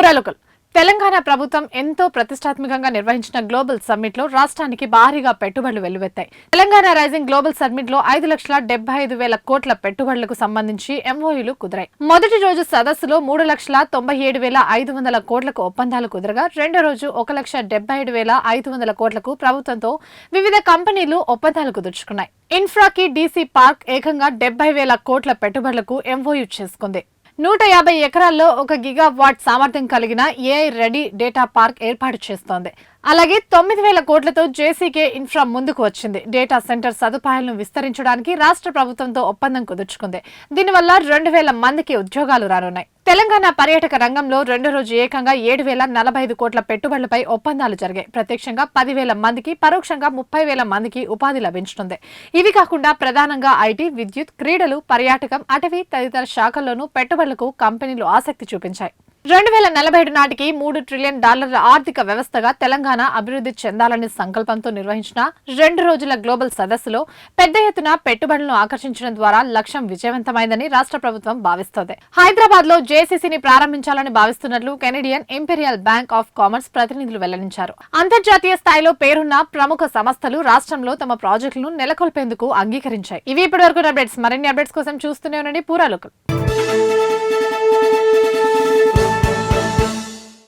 పూరాలోకల్ తెలంగాణ ప్రభుత్వం ఎంతో ప్రతిష్టాత్మకంగా నిర్వహించిన గ్లోబల్ సమ్మిట్ లో రాష్ట్రానికి భారీగా పెట్టుబడులు వెల్లువెత్తాయి. తెలంగాణ రైజింగ్ గ్లోబల్ సమ్మిట్ లో 5,75,000 కోట్ల పెట్టుబడులకు సంబంధించి ఎంఓయూలు కుదిరాయి. మొదటి రోజు సదస్సులో 3,97,500 కోట్లకు ఒప్పందాలు కుదరగా రెండో రోజు 1,77,500 కోట్లకు ప్రభుత్వంతో వివిధ కంపెనీలు ఒప్పందాలు కుదుర్చుకున్నాయి. ఇన్ఫ్రాకి డీసీ పార్క్ ఏకంగా 70,000 కోట్ల పెట్టుబడులకు ఎంఓయూ చేసుకుంది. 150 ఎకరాల్లో 1 గిగావాట్ సామర్థ్యం కలిగిన ఏఐ రెడీ డేటా పార్క్ ఏర్పాటు చేస్తోంది. అలాగే 9,000 కోట్లతో జేసీకే ఇన్ఫ్రా ముందుకు వచ్చింది. డేటా సెంటర్ సదుపాయాలను విస్తరించడానికి రాష్ట్ర ప్రభుత్వంతో ఒప్పందం కుదుర్చుకుంది. దీనివల్ల 2,000 మందికి ఉద్యోగాలు రానున్నాయి. తెలంగాణ పర్యాటక రంగంలో రెండో రోజు ఏకంగా 7,045 కోట్ల పెట్టుబడులపై ఒప్పందాలు జరిగాయి. ప్రత్యక్షంగా 10,000 మందికి, పరోక్షంగా 30,000 మందికి ఉపాధి లభించనుంది. ఇవి కాకుండా ప్రధానంగా ఐటీ, విద్యుత్, క్రీడలు, పర్యాటకం, అటవీ తదితర శాఖల్లోనూ పెట్టుబడులకు కంపెనీలు ఆసక్తి చూపించాయి. 2047 నాటికి $3 ట్రిలియన్ ఆర్థిక వ్యవస్థగా తెలంగాణ అభివృద్ధి చెందాలనే సంకల్పంతో నిర్వహించిన 2 రోజుల గ్లోబల్ సదస్సులో పెద్ద ఎత్తున పెట్టుబడులను ఆకర్షించడం ద్వారా లక్ష్యం విజయవంతమైందని రాష్ట్ర ప్రభుత్వం భావిస్తోంది. హైదరాబాద్ లో జేసీసీని ప్రారంభించాలని భావిస్తున్నట్లు Canadian imperial bank of commerce ప్రతినిధులు వెల్లడించారు. అంతర్జాతీయ స్థాయిలో పేరున్న ప్రముఖ సంస్థలు రాష్ట్రంలో తమ ప్రాజెక్టులను నెలకొల్పేందుకు అంగీకరించాయి. ఇవి ఇప్పటివరకు అప్డేట్స్. మరిన్ని అప్డేట్స్ కోసం చూస్తూనే ఉండండి పూరాలోకల్.